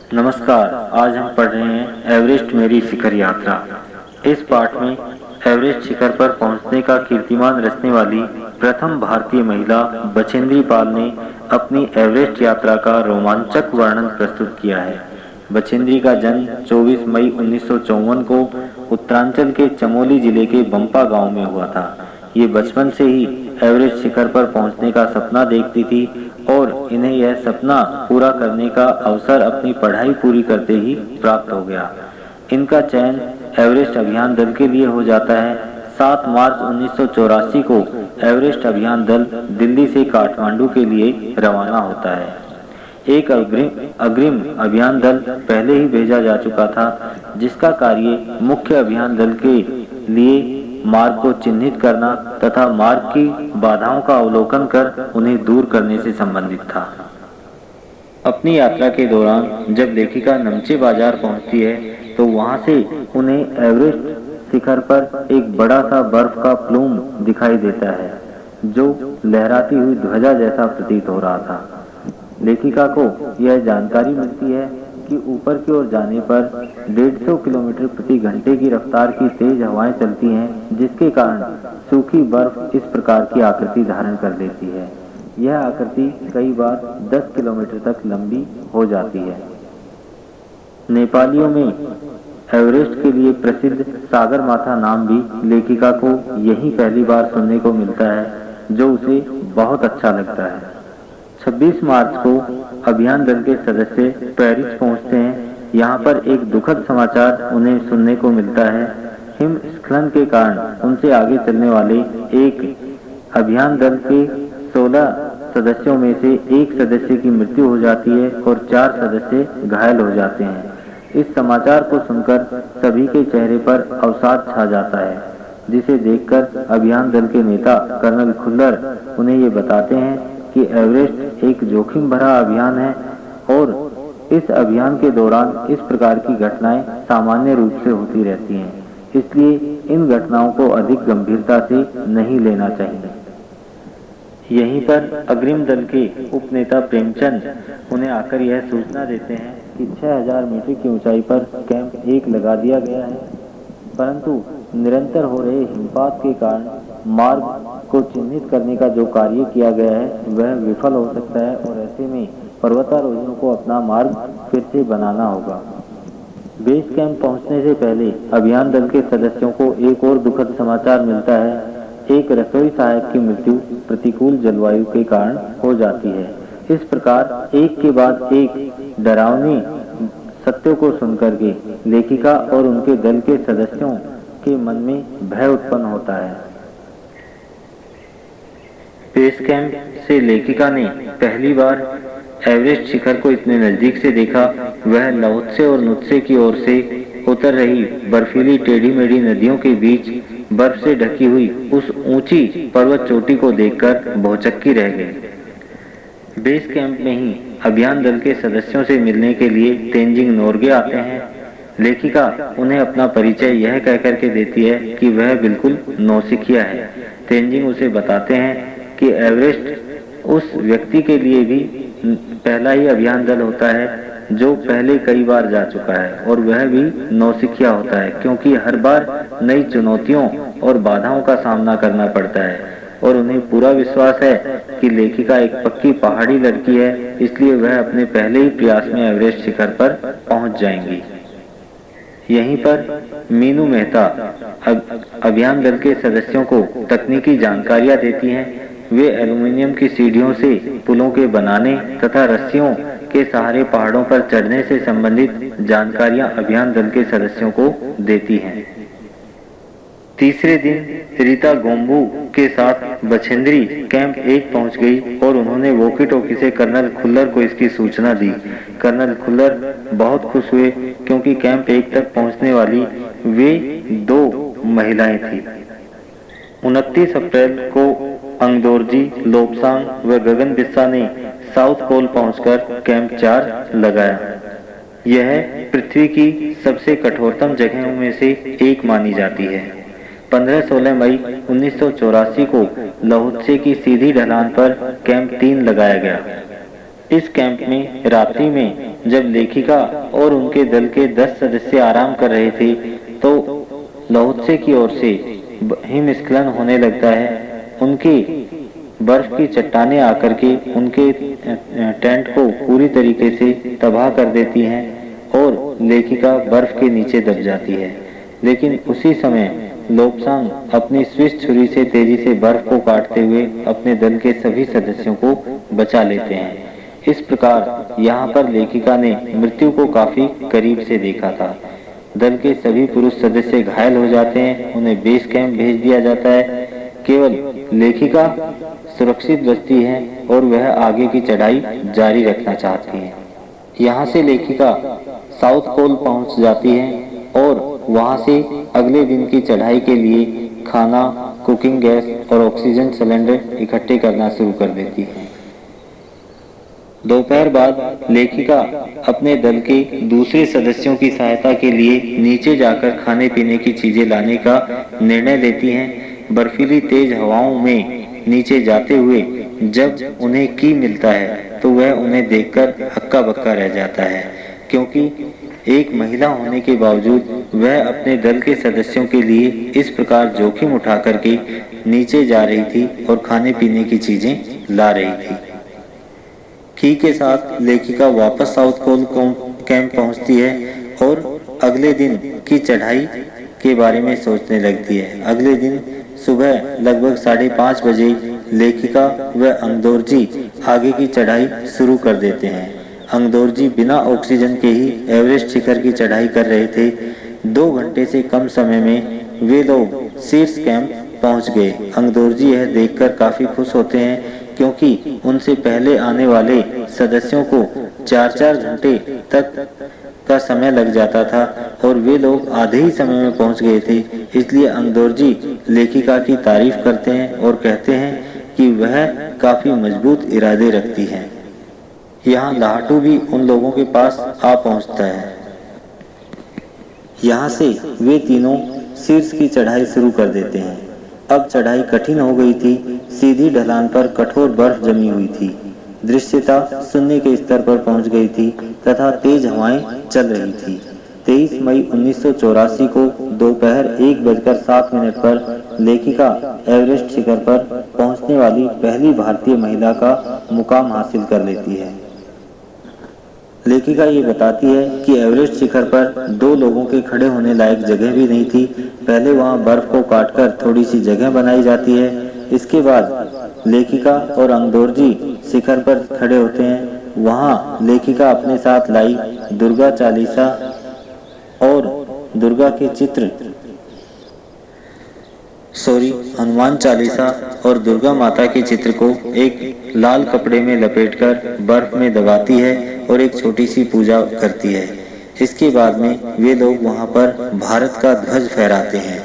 नमस्कार। आज हम पढ़ रहे हैं एवरेस्ट मेरी शिखर यात्रा। इस पाठ में एवरेस्ट शिखर पर पहुंचने का कीर्तिमान रचने वाली प्रथम भारतीय महिला बछेंद्री पाल ने अपनी एवरेस्ट यात्रा का रोमांचक वर्णन प्रस्तुत किया है। बछेंद्री का जन्म 24 मई 1954 को उत्तरांचल के चमोली जिले के बंपा गांव में हुआ था। ये बचपन से ही एवरेस्ट शिखर पर पहुंचने का सपना देखती थी और इन्हें यह सपना पूरा करने का अवसर अपनी पढ़ाई पूरी करते ही प्राप्त हो गया। इनका चयन एवरेस्ट अभियान दल के लिए हो जाता है। 7 मार्च 1984 को एवरेस्ट अभियान दल दिल्ली से काठमांडू के लिए रवाना होता है। एक अग्रिम अभियान दल पहले ही भेजा जा चुका था, जिसका कार्य मुख्य अभियान दल के लिए मार्ग को चिन्हित करना तथा मार्ग की बाधाओं का अवलोकन कर उन्हें दूर करने से संबंधित था। अपनी यात्रा के दौरान जब लेखिका नमचे बाजार पहुंचती है तो वहां से उन्हें एवरेस्ट शिखर पर एक बड़ा सा बर्फ का प्लूम दिखाई देता है, जो लहराती हुई ध्वजा जैसा प्रतीत हो रहा था। लेखिका को यह जानकारी मिलती है कि ऊपर की ओर जाने पर 150 किलोमीटर प्रति घंटे की रफ्तार की तेज हवाएं चलती हैं, जिसके कारण सूखी बर्फ इस प्रकार की आकृति धारण कर लेती है। यह आकृति कई बार 10 किलोमीटर तक लंबी हो जाती है। नेपालियों में एवरेस्ट के लिए प्रसिद्ध सागर माथा नाम भी लेखिका को यही पहली बार सुनने को मिलता है, जो उसे बहुत अच्छा लगता है। 26 मार्च को अभियान दल के सदस्य पेरिस पहुंचते हैं। यहाँ पर एक दुखद समाचार उन्हें सुनने को मिलता है। हिमस्खलन के कारण उनसे आगे चलने वाले एक अभियान दल के 16 सदस्यों में से एक सदस्य की मृत्यु हो जाती है और 4 सदस्य घायल हो जाते हैं। इस समाचार को सुनकर सभी के चेहरे पर अवसाद छा जाता है, जिसे देखकर अभियान दल के नेता कर्नल खुल्लर उन्हें ये बताते हैं कि एवरेस्ट एक जोखिम भरा अभियान है और इस अभियान के दौरान इस प्रकार की घटनाएं सामान्य रूप से होती रहती हैं, इसलिए इन घटनाओं को अधिक गंभीरता से नहीं लेना चाहिए। यहीं पर अग्रिम दल के उपनेता प्रेमचंद उन्हें आकर यह सूचना देते हैं कि 6000 मीटर की ऊंचाई पर कैंप 1 लगा दिया गया है, परंतु निरंतर हो रहे हिमपात के कारण मार्ग को चिन्हित करने का जो कार्य किया गया है वह विफल हो सकता है और ऐसे में पर्वतारोहियों को अपना मार्ग फिर से बनाना होगा। बेस कैंप पहुंचने से पहले अभियान दल के सदस्यों को एक और दुखद समाचार मिलता है। एक रसोई सहायक की मृत्यु प्रतिकूल जलवायु के कारण हो जाती है। इस प्रकार एक के बाद एक डरावनी सत्यों को सुनकर के लेखिका और उनके दल के सदस्यों के मन में भय उत्पन्न होता है। बेस कैंप से लेखिका ने पहली बार एवरेस्ट शिखर को इतने नजदीक से देखा। वह लाओत्से और नुत्से की ओर से उतर रही बर्फीली टेढ़ी मेढ़ी नदियों के बीच बर्फ से ढकी हुई उस ऊंची पर्वत चोटी को देखकर भौचक्की रह गई। बेस कैंप में ही अभियान दल के सदस्यों से मिलने के लिए तेंजिंग नोर्गे आते हैं। लेखिका उन्हें अपना परिचय यह कहकर के देती है कि वह बिल्कुल नौसिखिया है। तेंजिंग उसे बताते हैं कि एवरेस्ट उस व्यक्ति के लिए भी पहला ही अभियान दल होता है जो पहले कई बार जा चुका है और वह भी नौसिखिया होता है, क्योंकि हर बार नई चुनौतियों और बाधाओं का सामना करना पड़ता है और उन्हें पूरा विश्वास है कि लेखिका एक पक्की पहाड़ी लड़की है, इसलिए वह अपने पहले ही प्रयास में एवरेस्ट शिखर पर पहुंच जाएंगी। यहीं पर मीनू मेहता अभियान दल के सदस्यों को तकनीकी जानकारियां देती हैं। वे एल्युमिनियम की सीढ़ियों से पुलों के बनाने तथा रस्सियों के सहारे पहाड़ों पर चढ़ने से संबंधित जानकारियां अभियान दल के सदस्यों को देती हैं। तीसरे दिन रीता गोम्बू के साथ बछेंद्री कैंप 1 पहुंच गई और उन्होंने वॉकी टॉकी से कर्नल खुल्लर को इसकी सूचना दी। कर्नल खुल्लर बहुत खुश हुए क्योंकि कैंप 1 तक पहुंचने वाली वे 2 महिलाएं थीं। 29 अप्रैल को अंगदोरजी, लोपसांग व गगन बिस्सा ने साउथ पोल पहुंचकर कैंप 4 लगाया। यह पृथ्वी की सबसे कठोरतम जगहों में से एक मानी जाती है। 15-16 मई 1984 को लाओत्से की सीधी ढलान पर कैंप 3 लगाया गया। इस कैंप में रात्रि में जब लेखिका और उनके दल के 10 सदस्य आराम कर रहे थे तो लाओत्से की ओर से हिमस्खलन होने लगता है। उनकी बर्फ की चट्टानें आकर के उनके टेंट को पूरी तरीके से तबाह कर देती हैं और लेखिका बर्फ के नीचे दब जाती है। लेकिन उसी समय लोब्सांग अपनी स्विस छुरी से तेजी से बर्फ को काटते हुए अपने दल के सभी सदस्यों को बचा लेते हैं। इस प्रकार यहाँ पर लेखिका ने मृत्यु को काफी करीब से देखा था। दल के सभी पुरुष सदस्य घायल हो जाते हैं, उन्हें बेस कैंप भेज दिया जाता है। केवल लेखिका सुरक्षित बचती है और वह आगे की चढ़ाई जारी रखना चाहती है। यहाँ से लेखिका साउथ पोल पहुंच जाती है और वहां से अगले दिन की चढ़ाई के लिए खाना, कुकिंग गैस और ऑक्सीजन सिलेंडर इकट्ठे करना शुरू कर देती है। दोपहर बाद लेखिका अपने दल के दूसरे सदस्यों की सहायता के लिए नीचे जाकर खाने पीने की चीजें लाने का निर्णय लेती हैं। बर्फीली तेज हवाओं में नीचे जाते हुए जब उन्हें की मिलता है तो वह उन्हें देखकर हक्का बक्का रह जाता है, क्योंकि एक महिला होने के बावजूद वह अपने दल के सदस्यों के लिए इस प्रकार जोखिम उठा करके नीचे जा रही थी और खाने पीने की चीजें ला रही थी। की के साथ लेखिका वापस साउथ पोल कैंप पहुंचती है और अगले दिन की चढ़ाई के बारे में सोचने लगती है। अगले दिन सुबह लगभग 5:30 बजे लेखिका व अंगदोर्जी आगे की चढ़ाई शुरू कर देते हैं। अंगदोर्जी बिना ऑक्सीजन के ही एवरेस्ट शिखर की चढ़ाई कर रहे थे। 2 घंटे से कम समय में वे लोग शीर्ष कैंप पहुंच गए। अंगदोर्जी यह देखकर काफी खुश होते हैं, क्योंकि उनसे पहले आने वाले सदस्यों को 4-4 घंटे तक का समय लग जाता था और वे लोग आधे ही समय में पहुंच गए थे। इसलिए अंगदोर्जी लेखिका की तारीफ करते हैं और कहते हैं कि वह काफी मजबूत इरादे रखती है। यहाँ लाहटू भी उन लोगों के पास आ पहुंचता है। यहाँ से वे तीनों शीर्ष की चढ़ाई शुरू कर देते हैं। अब चढ़ाई कठिन हो गई थी। सीधी ढलान पर कठोर बर्फ जमी हुई थी। दृश्यता शून्य के स्तर पर पहुंच गई थी तथा तेज हवाएं चल रही थी। 23 मई 1984 को दोपहर 1:07 पर लेखिका एवरेस्ट शिखर पर पहुंचने वाली पहली भारतीय महिला का मुकाम हासिल कर लेती है। लेखिका ये बताती है कि एवरेस्ट शिखर पर 2 लोगों के खड़े होने लायक जगह भी नहीं थी। पहले वहां बर्फ को काटकर थोड़ी सी जगह बनाई जाती है। इसके बाद लेखिका और अंगदोर्जी शिखर पर खड़े होते हैं। वहां लेखिका अपने साथ लाई दुर्गा चालीसा और दुर्गा के चित्र हनुमान चालीसा और दुर्गा माता के चित्र को एक लाल कपड़े में लपेटकर बर्फ में दबाती है और एक छोटी सी पूजा करती है। इसके बाद में वे लोग वहां पर भारत का ध्वज फहराते हैं।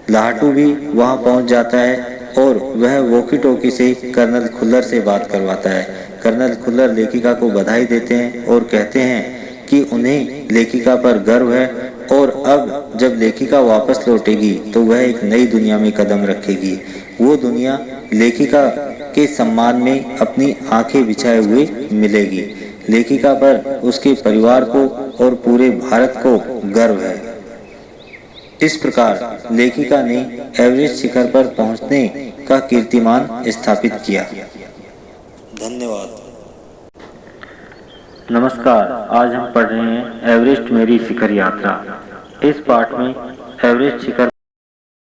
लाहटू भी वहां पहुंच जाता है और वह वॉकी टॉकी से कर्नल खुल्लर से बात करवाता है। कर्नल खुल्लर लेखिका को बधाई देते हैं और कहते हैं कि उन्हें लेखिका पर गर्व है और अब जब लेखिका वापस लौटेगी तो वह एक नई दुनिया में कदम रखेगी। वो दुनिया लेखिका के सम्मान में अपनी आंखें बिछाए हुए मिलेगी। लेखिका पर उसके परिवार को और पूरे भारत को गर्व है। इस प्रकार लेखिका ने एवरेस्ट शिखर पर पहुंचने का कीर्तिमान स्थापित किया। धन्यवाद। नमस्कार, आज हम पढ़ रहे हैं एवरेस्ट मेरी शिखर यात्रा। इस पाठ में एवरेस्ट शिखर